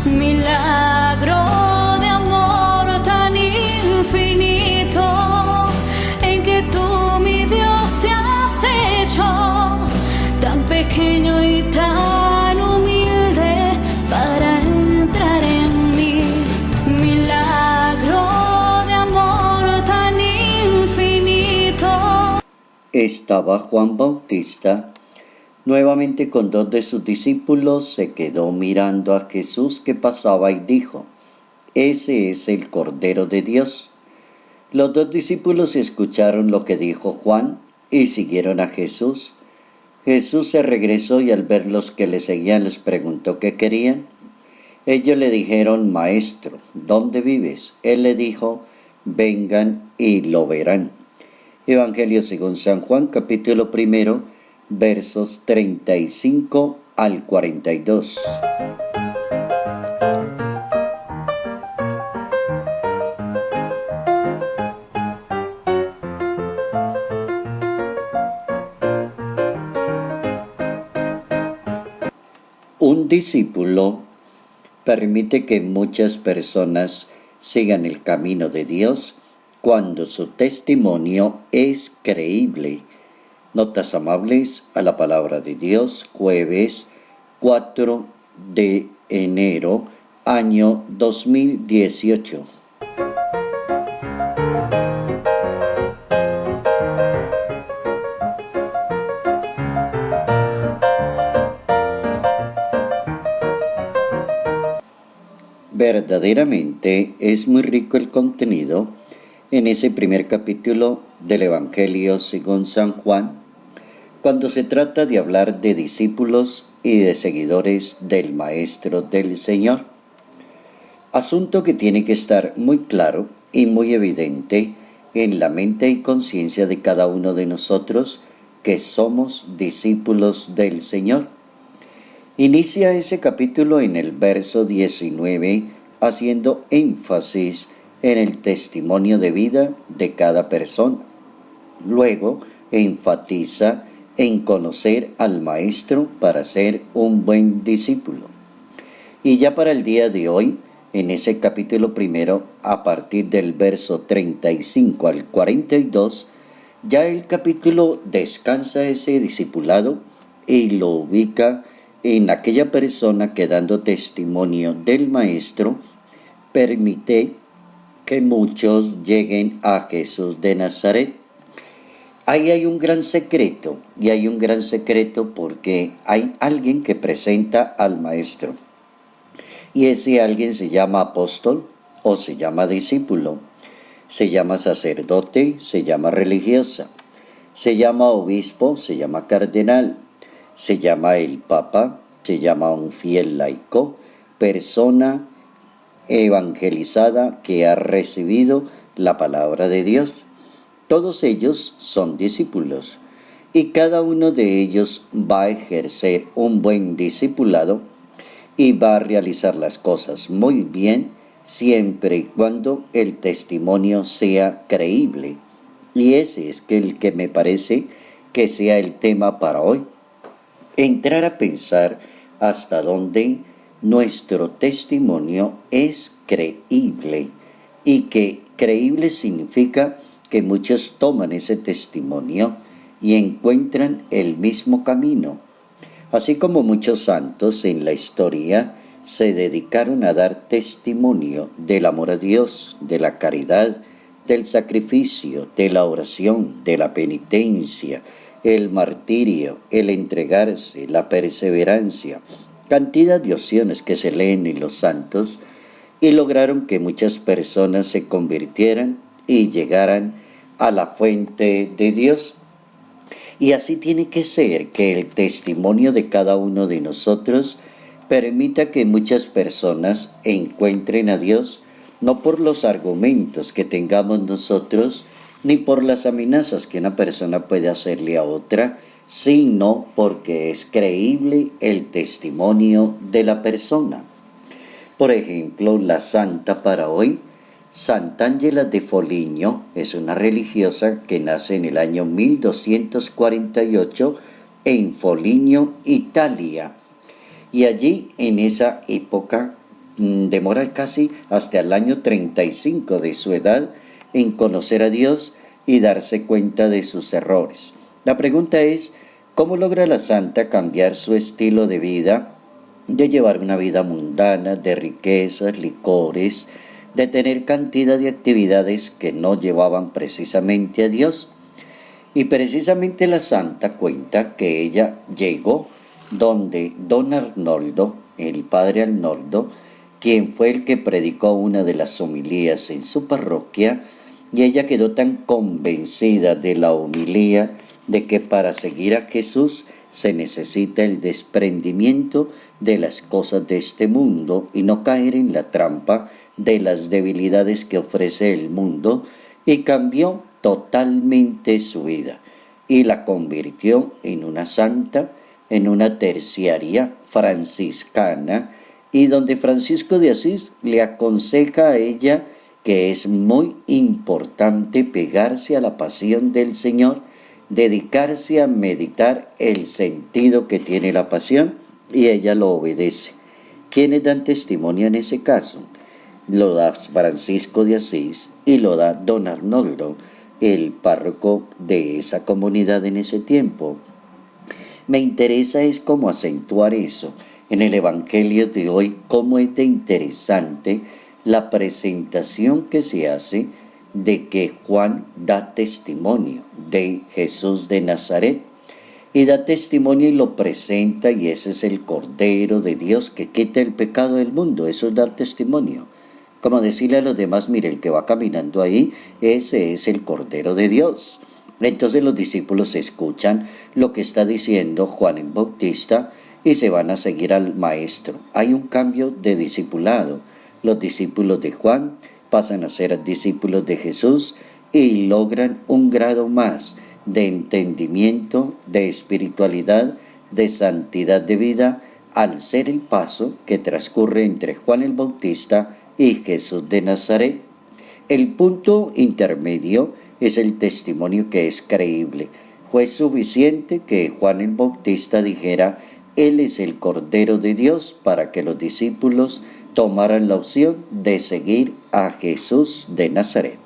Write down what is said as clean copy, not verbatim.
Milagro de amor tan infinito, en que tú, mi Dios, te has hecho tan pequeño y tan humilde para entrar en mí. Milagro de amor tan infinito. Estaba Juan Bautista nuevamente con 2 de sus discípulos, se quedó mirando a Jesús que pasaba y dijo: «Ese es el Cordero de Dios». Los 2 discípulos escucharon lo que dijo Juan y siguieron a Jesús. Jesús se regresó y al ver los que le seguían les preguntó qué querían. Ellos le dijeron: «Maestro, ¿dónde vives?». Él le dijo: «Vengan y lo verán». Evangelio según San Juan, capítulo 1, versos 35 al 42. Un discípulo permite que muchas personas sigan el camino de Dios cuando su testimonio es creíble. Notas amables a la palabra de Dios, jueves 4 de enero, año 2018. Verdaderamente es muy rico el contenido en ese primer capítulo del Evangelio según San Juan, cuando se trata de hablar de discípulos y de seguidores del Maestro del Señor. Asunto que tiene que estar muy claro y muy evidente en la mente y conciencia de cada uno de nosotros que somos discípulos del Señor. Inicia ese capítulo en el verso 19 haciendo énfasis en el testimonio de vida de cada persona. Luego enfatiza en conocer al Maestro para ser un buen discípulo. Y ya para el día de hoy, en ese capítulo 1, a partir del verso 35 al 42, ya el capítulo descansa ese discipulado y lo ubica en aquella persona que, dando testimonio del Maestro, permite que muchos lleguen a Jesús de Nazaret. Ahí hay un gran secreto, y hay un gran secreto porque hay alguien que presenta al Maestro. Y ese alguien se llama apóstol o se llama discípulo, se llama sacerdote, se llama religiosa, se llama obispo, se llama cardenal, se llama el Papa, se llama un fiel laico, persona evangelizada que ha recibido la palabra de Dios. Todos ellos son discípulos y cada uno de ellos va a ejercer un buen discipulado y va a realizar las cosas muy bien siempre y cuando el testimonio sea creíble. Y ese es el que me parece que sea el tema para hoy. Entrar a pensar hasta dónde nuestro testimonio es creíble, y que creíble significa que muchos toman ese testimonio y encuentran el mismo camino. Así como muchos santos en la historia se dedicaron a dar testimonio del amor a Dios, de la caridad, del sacrificio, de la oración, de la penitencia, el martirio, el entregarse, la perseverancia, cantidad de opciones que se leen en los santos, y lograron que muchas personas se convirtieran y llegaran a la fuente de Dios. Y así tiene que ser, que el testimonio de cada uno de nosotros permita que muchas personas encuentren a Dios, no por los argumentos que tengamos nosotros, ni por las amenazas que una persona puede hacerle a otra, sino porque es creíble el testimonio de la persona. Por ejemplo, la santa para hoy, Sant'Angela de Foligno, es una religiosa que nace en el año 1248 en Foligno, Italia. Y allí, en esa época, demora casi hasta el año 35 de su edad en conocer a Dios y darse cuenta de sus errores. La pregunta es, ¿cómo logra la santa cambiar su estilo de vida, de llevar una vida mundana, de riquezas, licores, de tener cantidad de actividades que no llevaban precisamente a Dios? Y precisamente la santa cuenta que ella llegó donde don Arnoldo, el padre Arnoldo, quien fue el que predicó una de las homilías en su parroquia, y ella quedó tan convencida de la homilía de que para seguir a Jesús se necesita el desprendimiento de las cosas de este mundo y no caer en la trampa de las debilidades que ofrece el mundo, y cambió totalmente su vida y la convirtió en una santa, en una terciaria franciscana, y donde Francisco de Asís le aconseja a ella que es muy importante pegarse a la pasión del Señor, dedicarse a meditar el sentido que tiene la pasión, y ella lo obedece. ¿Quiénes dan testimonio en ese caso? Lo da Francisco de Asís y lo da don Arnoldo, el párroco de esa comunidad en ese tiempo. Me interesa es cómo acentuar eso en el Evangelio de hoy, cómo es de interesante la presentación que se hace de que Juan da testimonio de Jesús de Nazaret, y da testimonio y lo presenta, y ese es el Cordero de Dios que quita el pecado del mundo. Eso es dar testimonio. Como decirle a los demás, mire, el que va caminando ahí, ese es el Cordero de Dios. Entonces los discípulos escuchan lo que está diciendo Juan el Bautista y se van a seguir al Maestro. Hay un cambio de discipulado. Los discípulos de Juan pasan a ser discípulos de Jesús y logran un grado más de entendimiento, de espiritualidad, de santidad de vida, al ser el paso que transcurre entre Juan el Bautista y Jesús de Nazaret. El punto intermedio es el testimonio que es creíble. Fue suficiente que Juan el Bautista dijera: Él es el Cordero de Dios, para que los discípulos tomaran la opción de seguir a Jesús de Nazaret.